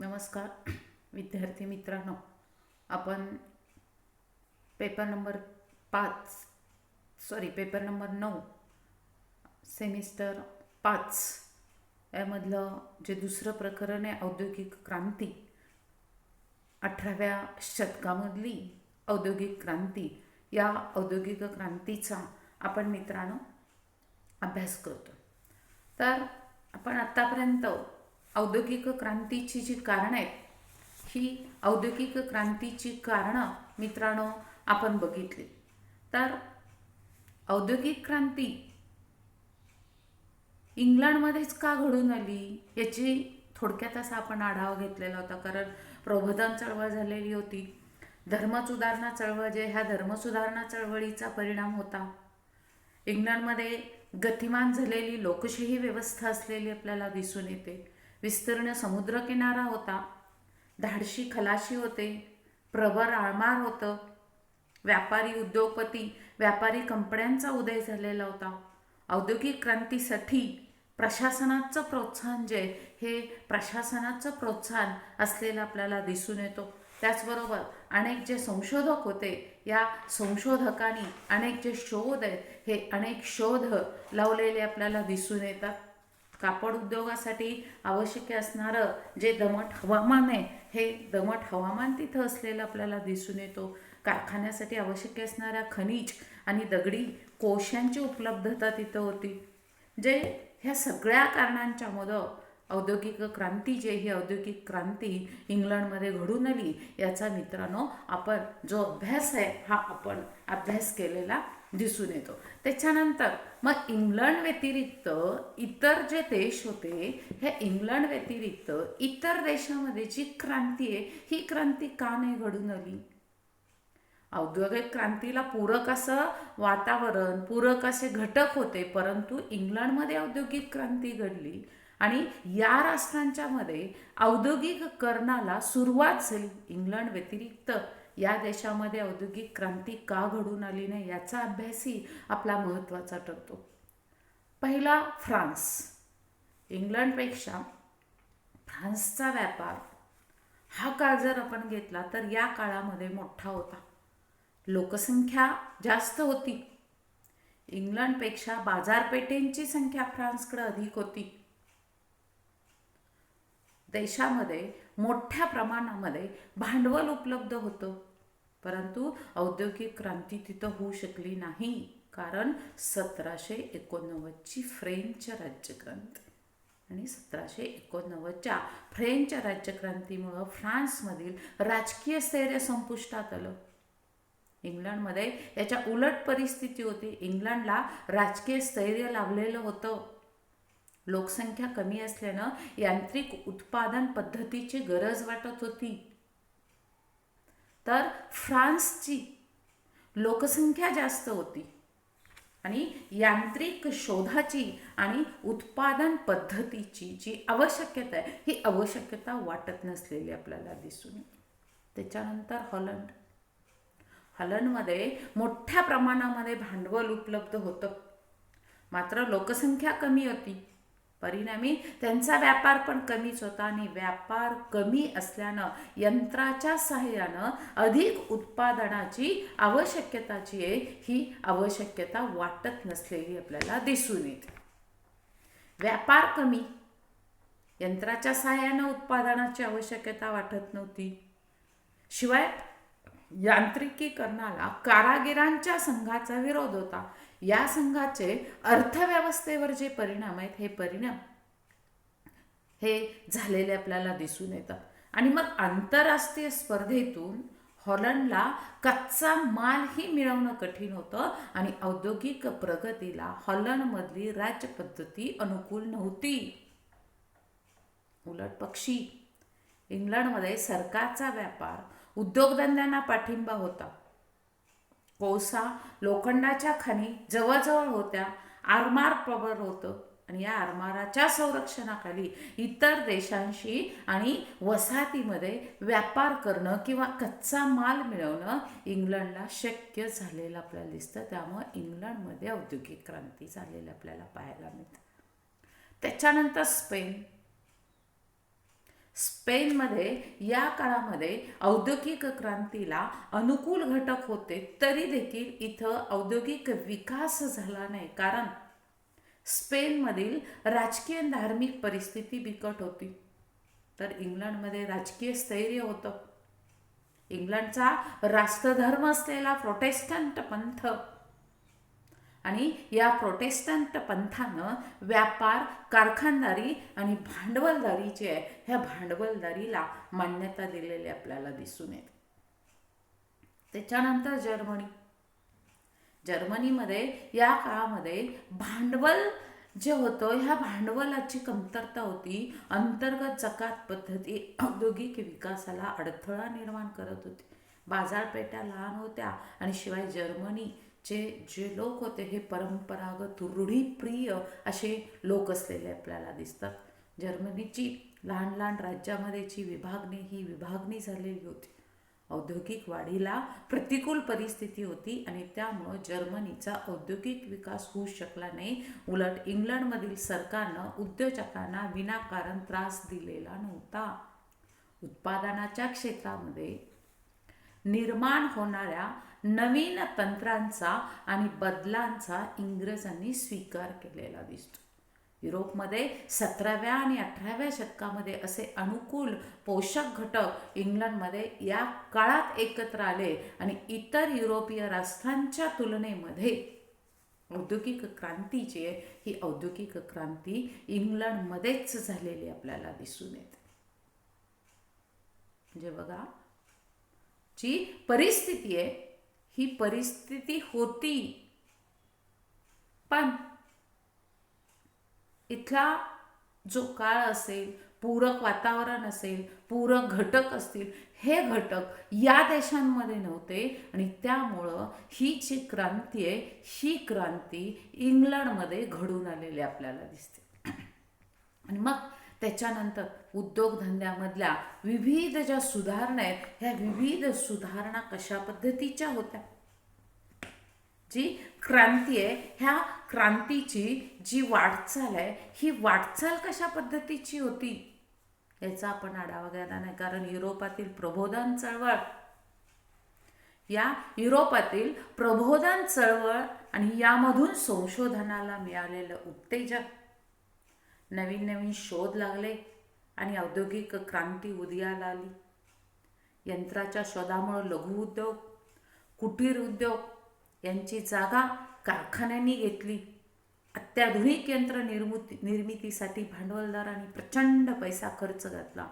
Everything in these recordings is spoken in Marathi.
नमस्कार विद्यार्थी मित्रांनो, आपण पेपर नंबर 9 सेमिस्टर 5 यामधलं जे दुसरं प्रकरण आहे औद्योगिक क्रांती, 18व्या शतकामधली औद्योगिक क्रांती. या औद्योगिक क्रांतीचा आपण मित्रांनो अभ्यास करतो. तर आपण आत्तापर्यंत औद्योगिक क्रांतीची जी कारणं आहेत, ही औद्योगिक क्रांतीची कारणं मित्रांनो आपण बघितली. तर औद्योगिक क्रांती इंग्लंडमध्येच का घडून आली याची थोडक्यात असा आपण आढावा घेतलेला होता. कारण प्रबोधन चळवळ झालेली होती. धर्मसुधारणा चळवळ जे ह्या धर्मसुधारणा चळवळीचा परिणाम होता. इंग्लंडमध्ये गतिमान झालेली लोकशाही व्यवस्था असलेली आपल्याला दिसून येते. विस्तीर्ण समुद्रकिनारा होता, धाडशी खलाशी होते, प्रबळ आळमार होतं, व्यापारी उद्योगपती, व्यापारी कंपन्यांचा उदय झालेला होता. औद्योगिक क्रांतीसाठी प्रशासनाचं प्रोत्साहन जे हे प्रशासनाचं प्रोत्साहन असलेलं आपल्याला दिसून येतो. त्याचबरोबर अनेक जे संशोधक होते, या संशोधकांनी अनेक जे शोध आहेत, हे अनेक शोध लावलेले आपल्याला दिसून येतात. कापड उद्योगासाठी आवश्यक असणारं जे दमट हवामान आहे, हे दमट हवामान तिथं असलेलं आपल्याला दिसून येतो. कारखान्यासाठी आवश्यक असणाऱ्या खनिज आणि दगडी कोळशांची उपलब्धता तिथं होती. जे ह्या सगळ्या कारणांच्यामुळं औद्योगिक क्रांती जे ही औद्योगिक क्रांती इंग्लंडमध्ये घडून आली, याचा मित्रांनो आपण जो अभ्यास आहे हा आपण अभ्यास केलेला दिसून येतो. त्याच्यानंतर मग इंग्लंड व्यतिरिक्त इतर जे देश होते, ह्या इंग्लंड व्यतिरिक्त इतर देशामध्ये जी क्रांती आहे, ही क्रांती का नाही घडून आली? औद्योगिक क्रांतीला पूरक असं वातावरण, पूरक असे घटक होते, परंतु इंग्लंडमध्ये औद्योगिक क्रांती घडली आणि या राष्ट्रांच्या मध्ये औद्योगिकरणाला सुरुवात झाली. इंग्लंड व्यतिरिक्त या देशामध्ये औद्योगिक क्रांती का घडून आली नाही याचा अभ्यासही आपला महत्त्वाचा ठरतो. पहिला फ्रान्स. इंग्लंडपेक्षा फ्रान्सचा व्यापार हा काळ जर आपण घेतला तर या काळामध्ये मोठा होता. लोकसंख्या जास्त होती. इंग्लंडपेक्षा बाजारपेठेंची संख्या फ्रान्सकडे अधिक होती. देशामध्ये मोठ्या प्रमाणामध्ये भांडवल उपलब्ध होतं, परंतु औद्योगिक क्रांती तिथं होऊ शकली नाही. कारण 1789ची फ्रेंच राज्यक्रांती आणि 1789च्या फ्रेंच राज्यक्रांतीमुळं फ्रान्समधील राजकीय स्थैर्य संपुष्टात आलं. इंग्लंडमध्ये याच्या उलट परिस्थिती होती. इंग्लंडला राजकीय स्थैर्य लाभलेलं होतं. लोकसंख्या कमी असल्यानं यांत्रिक उत्पादन पद्धतीची गरज वाटत होती. तर फ्रान्सची लोकसंख्या जास्त होती आणि यांत्रिक शोधाची आणि उत्पादन पद्धतीची जी आवश्यकता आहे, ही आवश्यकता वाटत नसलेली आपल्याला दिसून येते. त्याच्यानंतर हॉलंडमध्ये मोठ्या प्रमाणामध्ये भांडवल उपलब्ध होतं, मात्र लोकसंख्या कमी होती. परिणामी त्यांचा व्यापार पण कमीच होता आणि व्यापार कमी असल्यानं यंत्राच्या सहाय्यानं अधिक उत्पादनाची आवश्यकताची आहे, ही आवश्यकता वाटत नसलेली आपल्याला दिसून येते. व्यापार कमी, यंत्राच्या सहाय्यानं उत्पादनाची आवश्यकता वाटत नव्हती. शिवाय यांत्रिकीकरणाला कारागिरांच्या संघाचा विरोध होता. या संघाचे अर्थव्यवस्थेवर जे परिणाम आहेत, हे परिणाम हे झालेले आपल्याला दिसून येतात. आणि मग आंतरराष्ट्रीय स्पर्धेतून हॉलंडला कच्चा मालही मिळवणं कठीण होतं आणि औद्योगिक प्रगतीला हॉलंडमधली राज्यपद्धती अनुकूल नव्हती. उलट पक्षी इंग्लंडमध्ये सरकारचा व्यापार उद्योगधंद्यांना पाठिंबा होता. कोळसा, लोखंडाच्या खाणी जवळजवळ होत्या. आरमार प्रबळ होतं आणि या आरमाराच्या संरक्षणाखाली इतर देशांशी आणि वसाहतीमध्ये व्यापार करणं किंवा कच्चा माल मिळवणं इंग्लंडला शक्य झालेलं आपल्याला दिसतं. त्यामुळे इंग्लंडमध्ये औद्योगिक क्रांती झालेली आपल्याला पाहायला मिळतं. त्याच्यानंतर स्पेन. स्पेनमध्ये या काळामध्ये औद्योगिक क्रांतीला अनुकूल घटक होते, तरी देखील इथं औद्योगिक विकास झाला नाही. कारण स्पेनमधील राजकीय आणि धार्मिक परिस्थिती बिकट होती. तर इंग्लंडमध्ये राजकीय स्थैर्य होतं. इंग्लंडचा राष्ट्रधर्म असलेला प्रोटेस्टंट पंथ आणि या प्रोटेस्टंट पंथानं व्यापार, कारखानदारी आणि भांडवलदारी जी आहे ह्या भांडवलदारीला मान्यता दिलेली आपल्याला दिसून येते. त्याच्यानंतर जर्मनीमध्ये या काळामध्ये भांडवल जे होतं ह्या भांडवलाची कमतरता होती. अंतर्गत जकात पद्धती औद्योगिक विकासाला अडथळा निर्माण करत होती. बाजारपेठा लहान होत्या आणि शिवाय जर्मनीचे जे लोक होते हे परंपरागत रूढीप्रिय असे लोक असलेले आपल्याला दिसतात. जर्मनीची लहान लहान राज्यामध्येची विभागणी झालेली होती. औद्योगिक वाढीला प्रतिकूल परिस्थिती होती आणि त्यामुळं जर्मनीचा औद्योगिक विकास होऊ शकला नाही. उलट इंग्लंडमधील सरकारनं उद्योजकांना विनाकारण त्रास दिलेला नव्हता. उत्पादनाच्या क्षेत्रामध्ये निर्माण होणाऱ्या नवीन तंत्रांचा आणि बदलांचा इंग्रजांनी स्वीकार केलेला दिसतो. युरोपमध्ये 17व्या आणि 18व्या शतकामध्ये असे अनुकूल पोषक घटक इंग्लंडमध्ये या काळात एकत्र आले आणि इतर युरोपीय राष्ट्रांच्या तुलनेमध्ये औद्योगिक क्रांती जी आहे ही औद्योगिक क्रांती इंग्लंडमध्येच झालेली आपल्याला दिसून येते. म्हणजे बघा, जी परिस्थिती आहे ही परिस्थिती होती, पण इथला जो काळ असेल, पूरक वातावरण असेल, पूरक घटक असतील, हे घटक या देशांमध्ये नव्हते आणि त्यामुळं ही जी क्रांती आहे ही क्रांती इंग्लंडमध्ये घडून आलेली आपल्याला दिसते. आणि मग त्याच्यानंतर उद्योगधंद्यामधल्या विविध ज्या सुधारणा आहेत ह्या विविध सुधारणा कशा पद्धतीच्या होत्या. जी क्रांती आहे ह्या क्रांतीची जी वाटचाल आहे ही वाटचाल कशा पद्धतीची होती याचा आपण आढावा घ्यायला नाही. कारण युरोपातील प्रबोधन चळवळ आणि यामधून संशोधनाला मिळालेलं उत्तेजन, नवीन नवीन शोध लागले आणि औद्योगिक क्रांती उदयाला आली. यंत्राच्या शोधामुळे लघु उद्योग, कुटीर उद्योग यांची जागा कारखान्यांनी घेतली. अत्याधुनिक यंत्र निर्मितीसाठी भांडवलदारांनी प्रचंड पैसा खर्च घातला,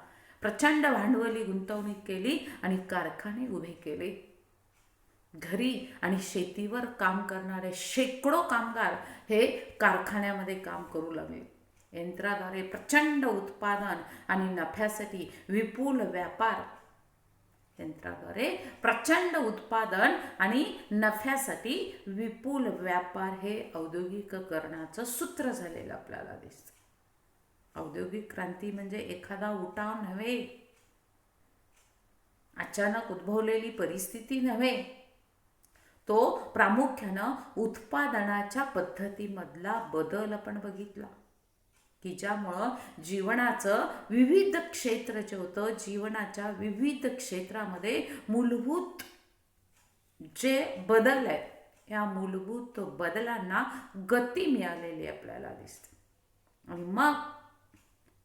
प्रचंड भांडवली गुंतवणूक केली आणि कारखाने उभे केले. घरी आणि शेतीवर काम करणारे शेकडो कामगार हे कारखान्यामध्ये काम करू लागले. यंत्राद्वारे प्रचंड उत्पादन आणि नफ्यासाठी विपुल व्यापार हे औद्योगिकरणाचं सूत्र झालेलं आपल्याला दिसतं. औद्योगिक क्रांती म्हणजे एखादा उठाव नव्हे, अचानक उद्भवलेली परिस्थिती नव्हे, तो प्रामुख्यानं उत्पादनाच्या पद्धतीमधला बदल आपण बघितला की ज्यामुळं जीवनाचं विविध क्षेत्र जे होतं, जीवनाच्या विविध क्षेत्रामध्ये मूलभूत जे बदल आहेत या मूलभूत बदलांना गती मिळालेली आपल्याला दिसते. आणि मग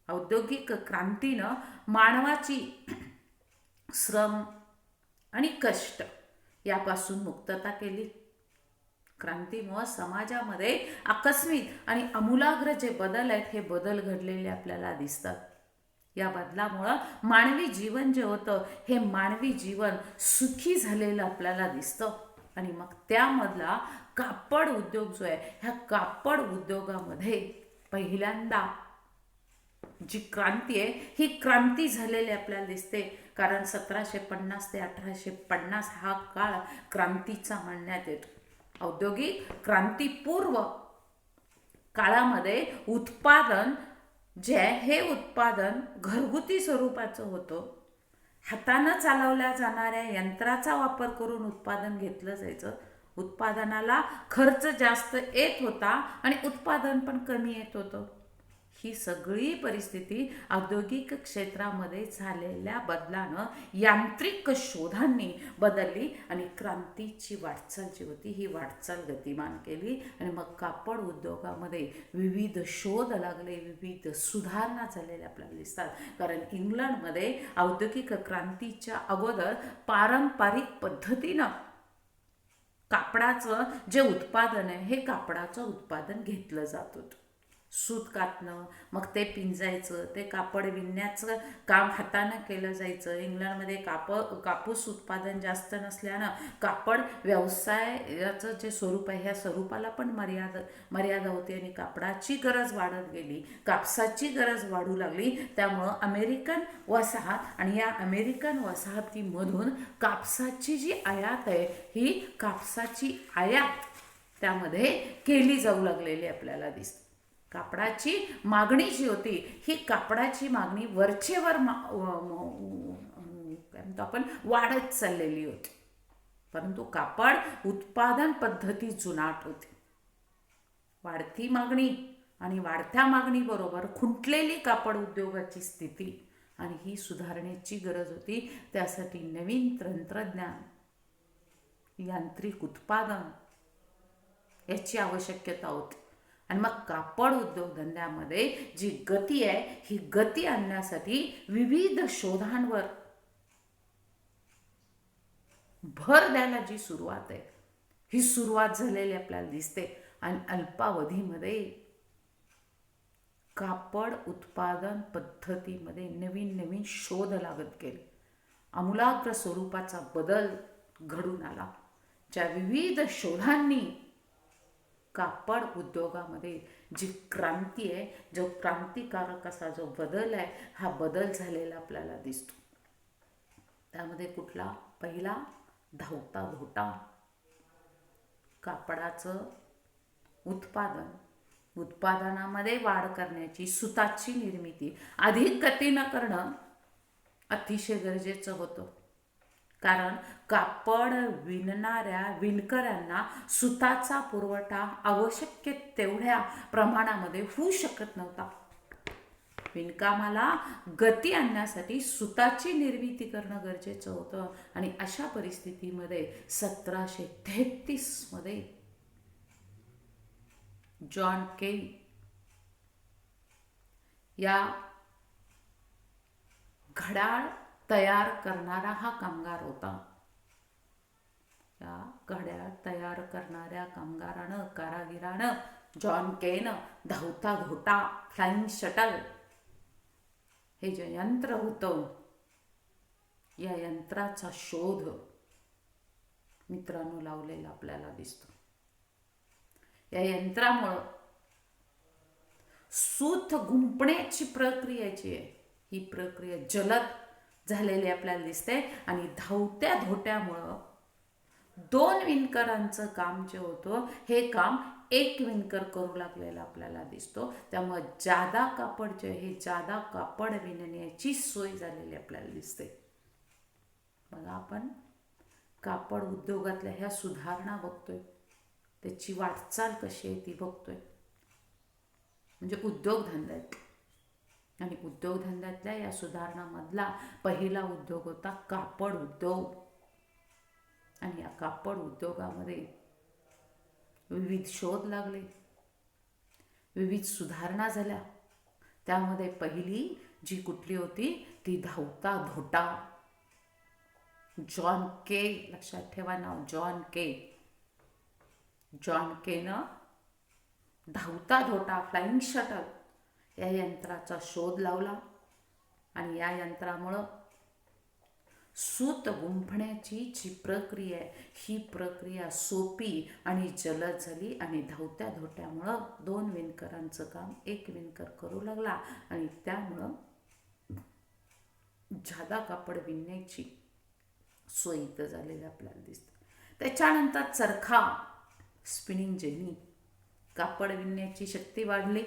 औद्योगिक क्रांतीनं मानवाची श्रम आणि कष्ट यापासून मुक्तता केली. क्रांतीमुळे समाजामध्ये आकस्मिक आणि आमूलाग्र जे बदल आहेत हे बदल घडलेले आपल्याला दिसतात. या बदलामुळं मानवी जीवन जे होतं हे मानवी जीवन सुखी झालेलं आपल्याला दिसतं. आणि मग त्यामधला कापड उद्योग जो आहे ह्या कापड उद्योगामध्ये पहिल्यांदा जी क्रांती आहे ही क्रांती झालेली आपल्याला दिसते. कारण 1750 ते 1850 हा काळ क्रांतीचा मानण्यात येतो. औद्योगिक क्रांतीपूर्व काळामध्ये उत्पादन जे आहे हे उत्पादन घरगुती स्वरूपाचं होतं. हातानं चालवल्या जाणाऱ्या यंत्राचा वापर करून उत्पादन घेतलं जायचं. उत्पादनाला खर्च जास्त येत होता आणि उत्पादन पण कमी येत होतं. ही सगळी परिस्थिती औद्योगिक क्षेत्रामध्ये झालेल्या बदलानं, यांत्रिक शोधांनी बदलली आणि क्रांतीची वाटचाल जी होती ही वाटचाल गतिमान केली. आणि मग कापड उद्योगामध्ये विविध शोध लागले, विविध सुधारणा झालेल्या आपल्याला दिसतात. कारण इंग्लंडमध्ये औद्योगिक क्रांतीच्या अगोदर पारंपरिक पद्धतीनं कापडाचं जे उत्पादन आहे हे कापडाचं उत्पादन घेतलं जात होतं. सूत कातणं, मग ते पिंजायचं, ते कापड विणण्याचं काम हातानं केलं जायचं. इंग्लंडमध्ये कापूस उत्पादन जास्त नसल्यानं कापड व्यवसायाचं जे स्वरूप आहे ह्या स्वरूपाला पण मर्यादा होती आणि कापडाची गरज वाढत गेली, कापसाची गरज वाढू लागली. त्यामुळं अमेरिकन वसाहत आणि या अमेरिकन वसाहतीमधून कापसाची जी आयात आहे ही कापसाची आयात त्यामध्ये केली जाऊ लागलेली आपल्याला दिसते. कापडाची मागणी जी होती ही कापडाची मागणी वरचेवर काय म्हणतो आपण वाढत चाललेली होती. परंतु कापड उत्पादन पद्धती जुनाट होती. वाढती मागणी आणि वाढत्या मागणीबरोबर खुंटलेली कापड उद्योगाची स्थिती आणि ही सुधारण्याची गरज होती. त्यासाठी नवीन तंत्रज्ञान, यांत्रिक उत्पादन याची आवश्यकता होती. आणि मग कापड उद्योगधंद्यामध्ये जी गती आहे ही गती आणण्यासाठी विविध शोधांवर भर द्यायला जी सुरुवात आहे ही सुरुवात झालेली आपल्याला दिसते. आणि अल्पावधीमध्ये कापड उत्पादन पद्धतीमध्ये नवीन नवीन शोध लागत गेले, आमूलाग्र स्वरूपाचा बदल घडून आला. ज्या विविध शोधांनी कापड उद्योगामध्ये जी क्रांती आहे, जो क्रांतिकारक असा जो बदल आहे हा बदल झालेला आपल्याला दिसतो. त्यामध्ये कुठला? पहिला धावता धोटा. कापडाचं उत्पादनामध्ये वाढ करण्याची, सुताची निर्मिती अधिक गतीनं करणं अतिशय गरजेचं होतं. कारण कापड विणणाऱ्या विणकरांना सुताचा पुरवठा आवश्यक तेवढ्या प्रमाणामध्ये होऊ शकत नव्हता. विणकामाला गती आणण्यासाठी सुताची निर्मिती करणं गरजेचं होतं. आणि अशा परिस्थितीमध्ये 1733 मध्ये जॉन के या घड्याळ तयार करणारा हा कामगार होता. या घड्याळ तयार करणाऱ्या कारागिरानं जॉन केनं धावता घोटा, फ्लाइंग शटल हे जे यंत्र होतं, या यंत्राचा शोध मित्रांनो लावलेला आपल्याला दिसतो. या यंत्रामुळं सूत गुंपण्याची प्रक्रिया जी आहे ही प्रक्रिया जलद झालेली आपल्याला दिसते. आणि धावत्या धोट्यामुळं 2 विणकरांचं काम जे होतं हे काम 1 विणकर करू लागलेला आपल्याला दिसतो. त्यामुळे जादा कापड जे आहे, जादा कापड विणण्याची सोय झालेली आपल्याला दिसते. बघा, आपण कापड उद्योगातल्या ह्या सुधारणा बघतोय, त्याची वाटचाल कशी आहे ती बघतोय. म्हणजे उद्योगधंद्यात आणि उद्योगधंद्यातल्या या सुधारणामधला पहिला उद्योग होता कापड उद्योग. आणि या कापड उद्योगामध्ये विविध शोध लागले, विविध सुधारणा झाल्या. त्यामध्ये पहिली जी कुठली होती ती धावता धोटा. जॉन के, लक्षात ठेवा नाव, जॉन के. जॉन केनं धावता धोटा, फ्लाइंग शटल या यंत्राचा शोध लावला. आणि या यंत्रामुळं सूत गुंफण्याची जी प्रक्रिया आहे ही प्रक्रिया सोपी आणि जलद झाली. आणि धावत्या धोट्यामुळं 2 विणकरांचं काम 1 विणकर करू लागला. आणि त्यामुळं जादा कापड विणण्याची सोय इथं झालेली आपल्याला दिसते. त्याच्यानंतर चरखा, स्पिनिंग जेनी. कापड विणण्याची शक्ती वाढली,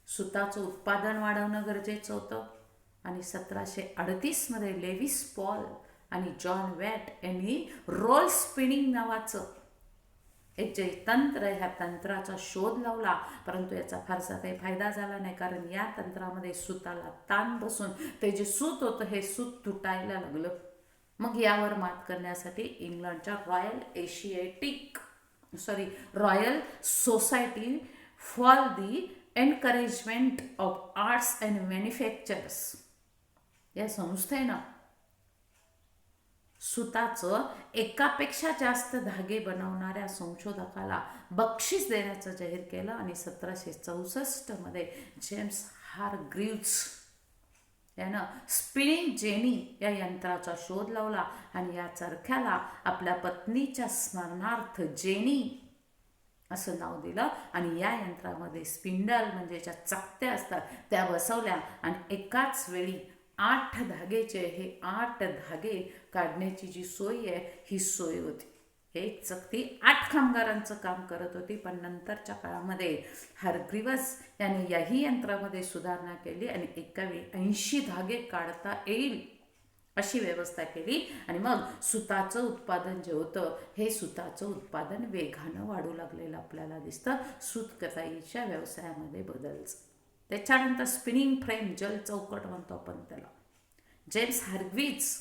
सुताचं उत्पादन वाढवणं गरजेचं होतं. आणि 1738 मध्ये लेविस पॉल आणि जॉन वॅट यांनी रोल स्पिनिंग नावाचं एक जे तंत्र आहे, ह्या तंत्राचा शोध लावला, परंतु याचा फारसा काही फायदा झाला नाही, कारण या तंत्रामध्ये सुताला ताण बसून ते जे सूत होतं हे सूत तुटायला लागलं. मग यावर मात करण्यासाठी इंग्लंडच्या royal society for the encouragement of arts and manufactures या संस्थेनं सुताचं एकापेक्षा जास्त धागे बनवणाऱ्या संशोधकाला बक्षीस देण्याचं जाहीर केलं आणि 1764 जेम्स हारग्रीव्ज यानं स्पिनिंग जेनी या यंत्राचा शोध लावला आणि या चरख्याला आपल्या पत्नीच्या स्मरणार्थ जेनी असं नाव दिलं. आणि या यंत्रामध्ये स्पिंडल म्हणजे ज्या चकत्या असतात त्या बसवल्या आणि एकाच वेळी 8 धागेचे हे 8 धागे काढण्याची जी सोय आहे ही सोय होती. एक चकती 8 कामगारांचं काम करत होती. पण नंतरच्या काळामध्ये हारग्रीव्ज याने याही यंत्रामध्ये सुधारणा केली आणि एका वेळी 80 धागे काढता येईल अशी व्यवस्था केली. आणि मग सुताचं उत्पादन जे होतं हे सुताचं उत्पादन वेगानं वाढू लागलेलं आपल्याला दिसतं. सूतकताईच्या व्यवसायामध्ये बदलच. त्याच्यानंतर स्पिनिंग फ्रेम, जल चौकट म्हणतो आपण त्याला, जेम्स हारग्रीव्ज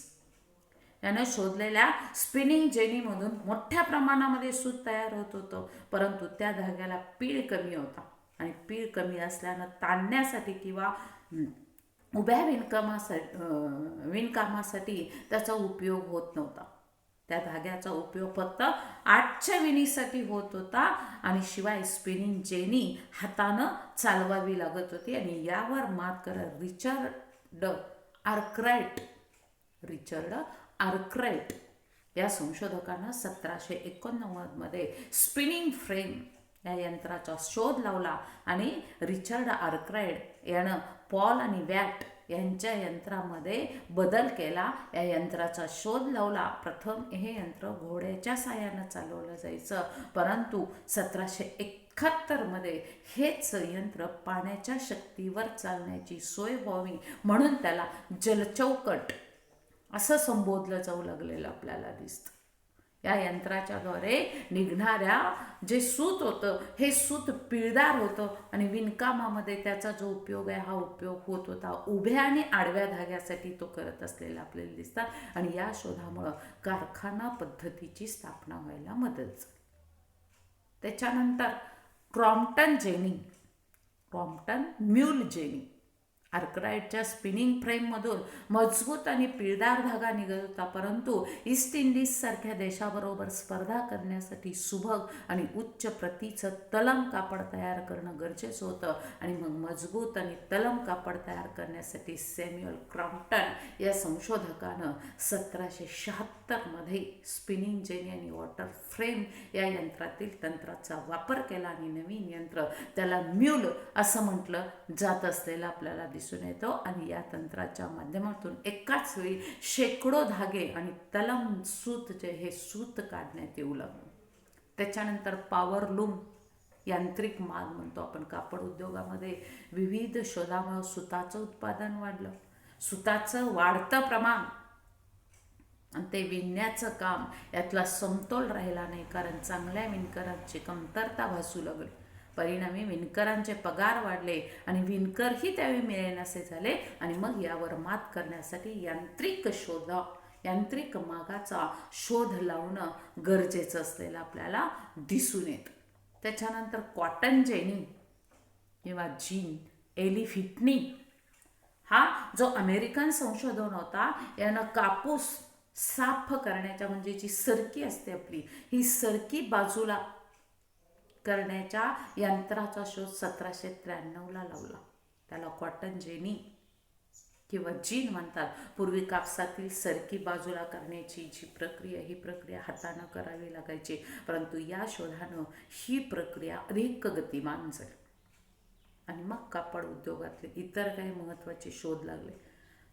यानं शोधलेल्या स्पिनिंग जेनीमधून मोठ्या प्रमाणामध्ये सूत तयार होत होतं, परंतु त्या धाग्याला पीळ कमी होता आणि पीळ कमी असल्यानं ताणण्यासाठी किंवा उभ्या विणकामासाठी त्याचा उपयोग होत नव्हता. त्या धाग्याचा उपयोग फक्त 8च्या विणीसाठी होत होता आणि शिवाय स्पिनिंग जेनी हातानं चालवावी लागत होती. आणि यावर मात करत रिचर्ड आर्कराइट या संशोधकानं 1789 स्पिनिंग फ्रेम या यंत्राचा शोध लावला आणि रिचर्ड आर्कराइट यानं पॉल आणि वॅट यांच्या यंत्रामध्ये बदल केला. या यंत्राचा शोध लावला. प्रथम हे यंत्र घोड्याच्या साहाय्यानं चालवलं जायचं, परंतु 1771 हेच यंत्र पाण्याच्या शक्तीवर चालण्याची सोय व्हावी म्हणून त्याला जलचौकट असं संबोधलं जाऊ लागलेलं आपल्याला दिसतं. या यंत्राच्याद्वारे निघणाऱ्या जे सूत होतं हे सूत पिळदार होतं आणि विणकामामध्ये त्याचा जो उपयोग आहे हा उपयोग होत होता उभ्या आणि आडव्या धाग्यासाठी तो करत असलेला आपल्याला दिसतात. आणि या शोधामुळं कारखाना पद्धतीची स्थापना व्हायला मदत झाली. त्याच्यानंतर क्रॉम्प्टन म्यूल जेनी आर्कराइटच्या स्पिनिंग फ्रेममधून मजबूत आणि पिळदार धागा निघत होता, परंतु ईस्ट इंडिजसारख्या देशाबरोबर स्पर्धा करण्यासाठी सुबक आणि उच्च प्रतीचं तलम कापड तयार करणं गरजेचं होतं. आणि मग मजबूत आणि तलम कापड तयार करण्यासाठी सॅम्युअल क्रॉम्प्टन या संशोधकानं 1776 स्पिनिंग जेनी आणि वॉटर फ्रेम या यंत्रातील तंत्राचा वापर केला आणि नवीन यंत्र त्याला म्यूल असं म्हटलं जात असलेलं आपल्याला दिसून येतो. आणि या तंत्राच्या माध्यमातून एकाच वेळी शेकडो धागे आणि तलम सूत जे हे सूत काढण्यात येऊ लागलं. त्याच्यानंतर पॉवरलूम यांत्रिक माग म्हणतो आपण. कापड उद्योगामध्ये विविध शोधामुळे सुताचं उत्पादन वाढलं. सुताचं वाढतं प्रमाण आणि ते विणण्याचं काम यातला समतोल राहिला नाही, कारण चांगल्या विणकरांची कमतरता भासू लागली. परिणामी विणकरांचे पगार वाढले आणि विणकरही त्यावेळी मिळेनासे झाले. आणि मग यावर मात करण्यासाठी यांत्रिक मागाचा शोध लावणं गरजेचं असलेलं आपल्याला दिसून येतं. त्याच्यानंतर कॉटन जेनी किंवा जीन एली व्हिटनी हा जो अमेरिकन संशोधन होता, यानं कापूस साफ करण्याच्या म्हणजे जी सरकी असते आपली ही सरकी बाजूला करण्याच्या यंत्राचा शोध 1793 लावला. त्याला कॉटन जेनी किंवा जीन म्हणतात. पूर्वी कापसातील सरकी बाजूला करण्याची जी प्रक्रिया ही प्रक्रिया हातानं करावी लागायची, परंतु या शोधानं ही प्रक्रिया अधिक गतिमान झाली. आणि मग कापड उद्योगातले इतर काही महत्त्वाचे शोध लागले.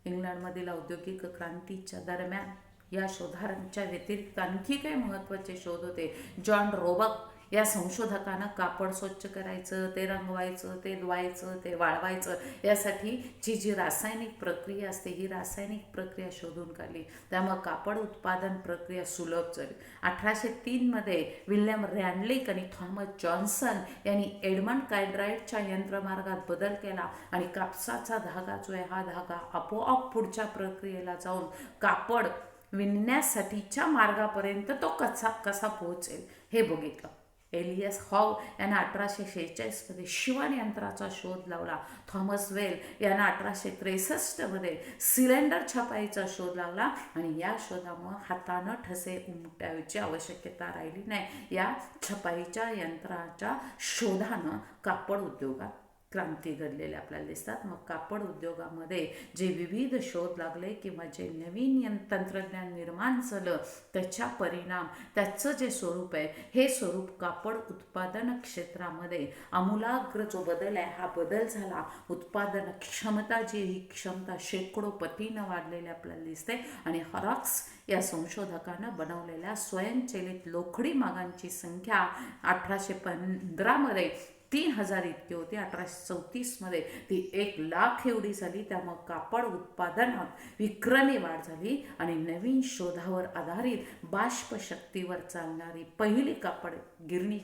इंग्लंडमधील औद्योगिक क्रांतीच्या दरम्यान या शोधांच्या व्यतिरिक्त आणखी काही महत्त्वाचे शोध होते. जॉन रोबक या संशोधकानं कापड स्वच्छ करायचं, ते रंगवायचं, ते धुवायचं, ते वाळवायचं, यासाठी जी रासायनिक प्रक्रिया असते ही रासायनिक प्रक्रिया शोधून काढली. त्यामुळे कापड उत्पादन प्रक्रिया सुलभ झाली. 1803 विल्यम रॅन्डलिक आणि थॉमस जॉन्सन यांनी एडमंड कार्टराइटच्या यंत्रमार्गात बदल केला आणि कापसाचा धागा जो आहे हा धागा आपोआप पुढच्या प्रक्रियेला जाऊन कापड विणण्यासाठीच्या मार्गापर्यंत तो कसा पोहोचेल हे बघितलं. एलियस हॉव यांना 1846 शिवण यंत्राचा शोध लावला. थॉमस वेल यांना 1863 सिलेंडर छपाईचा शोध लावला आणि या शोधामुळे हातानं ठसे उमटायची आवश्यकता राहिली नाही. या छपाईच्या यंत्राच्या शोधानं कापड उद्योगात क्रांती घडलेले आपल्याला दिसतात. मग कापड उद्योगामध्ये जे विविध शोध लागले किंवा जे नवीन तंत्रज्ञान निर्माण झालं त्याच्या परिणाम त्याचं जे स्वरूप आहे हे स्वरूप कापड उत्पादन क्षेत्रामध्ये आमूलाग्र जो बदल आहे हा बदल झाला. उत्पादन क्षमता जी ही क्षमता शेकडो पटीनं वाढलेली आपल्याला दिसते आणि हॉरॉक्स या संशोधकानं बनवलेल्या स्वयंचलित लोखडी मागांची संख्या 1815 3000 इतकी होती. 1834 ती 1,00,000 एवढी झाली. त्यामुळे कापड उत्पादनात विक्रमी वाढ झाली आणि नवीन शोधावर आधारित बाष्प शक्तीवर चालणारी पहिली कापड गिरणी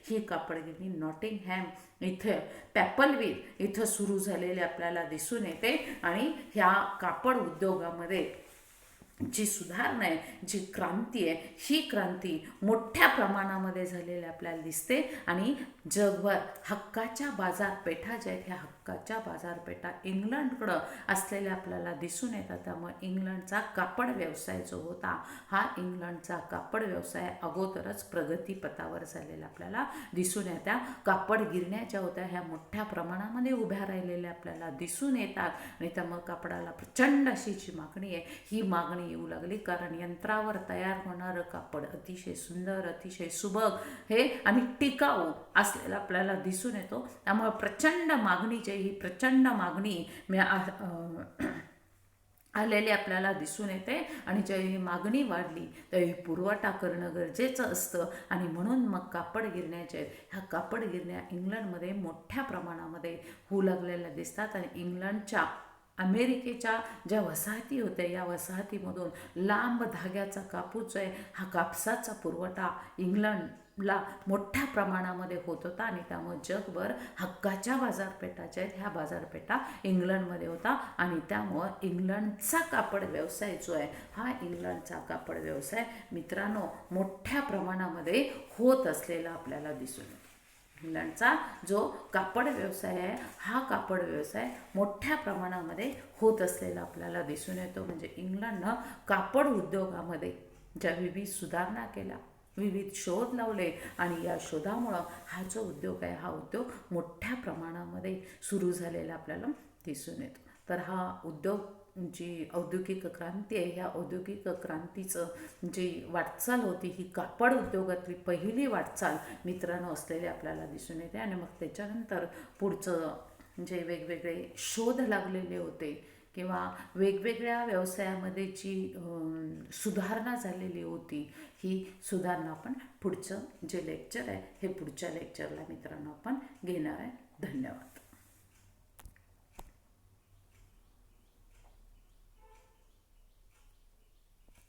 ही कापड गिरणी नॉटिंगहॅम इथे पॅपलविल इथं सुरू झालेली आपल्याला दिसून येते. आणि ह्या कापड उद्योगामध्ये जी सुधारणा आहे, जी क्रांती आहे, ही क्रांती मोठ्या प्रमाणामध्ये झालेली आपल्याला दिसते. आणि जगभर हक्काच्या बाजारपेठा ज्या आहेत ह्या हक्काच्या बाजारपेठा इंग्लंडकडं असलेल्या आपल्याला दिसून येतात. त्यामुळे इंग्लंडचा कापड व्यवसाय जो होता हा इंग्लंडचा कापड व्यवसाय अगोदरच प्रगतीपथावर झालेला आपल्याला दिसून येत्या. कापड गिरण्या ज्या होत्या ह्या मोठ्या प्रमाणामध्ये उभ्या राहिलेल्या आपल्याला दिसून येतात आणि त्यामुळे कापडाला प्रचंड अशी जी मागणी आहे ही मागणी येऊ लागली. कारण यंत्रावर तयार होणारं कापड अतिशय सुंदर, अतिशय सुबक हे आणि टिकाऊ असलेला आपल्याला दिसून येतो. त्यामुळे प्रचंड मागणीची ही प्रचंड मागणी आलेली आपल्याला दिसून येते. आणि जेव्हा ही मागणी वाढली त्यावेळी पुरवठा करणं गरजेचं असतं आणि म्हणून मग कापड गिरण्या ज्या आहेत ह्या कापड गिरण्या इंग्लंडमध्ये मोठ्या प्रमाणामध्ये होऊ लागलेल्या दिसतात. आणि इंग्लंडच्या अमेरिकेच्या ज्या वसाहती होत्या या वसाहतीमधून लांब धाग्याचा कापूस आहे हा कापसाचा पुरवठा इंग्लंडला मोठ्या प्रमाणामध्ये होत होता. आणि त्यामुळे जगभर हक्काच्या बाजारपेठा ज्या आहेत ह्या बाजारपेठा इंग्लंडमध्ये होता. आणि त्यामुळं इंग्लंडचा कापड व्यवसाय जो आहे हा इंग्लंडचा कापड व्यवसाय मित्रांनो मोठ्या प्रमाणामध्ये होत असलेला आपल्याला दिसून येतो. इंग्लंडचा जो कापड व्यवसाय आहे हा कापड व्यवसाय मोठ्या प्रमाणामध्ये होत असलेला आपल्याला दिसून येतो. म्हणजे इंग्लंडनं कापड उद्योगामध्ये ज्या विविध सुधारणा केल्या, विविध शोध लावले आणि या शोधामुळं हा जो उद्योग आहे हा उद्योग मोठ्या प्रमाणामध्ये सुरू झालेला आपल्याला दिसून येतो. तर हा उद्योग जी औद्योगिक क्रांती आहे ह्या औद्योगिक क्रांतीचं जी वाटचाल होती ही कापड उद्योगातली पहिली वाटचाल मित्रांनो असलेली आपल्याला दिसून येते. आणि मग त्याच्यानंतर पुढचं जे वेगवेगळे शोध लागलेले होते किंवा वेगवेगळ्या व्यवसायामध्ये जी सुधारणा झालेली होती ही सुधारणा आपण पुढचं जे लेक्चर आहे हे पुढच्या लेक्चरला मित्रांनो आपण घेणार आहे. धन्यवाद.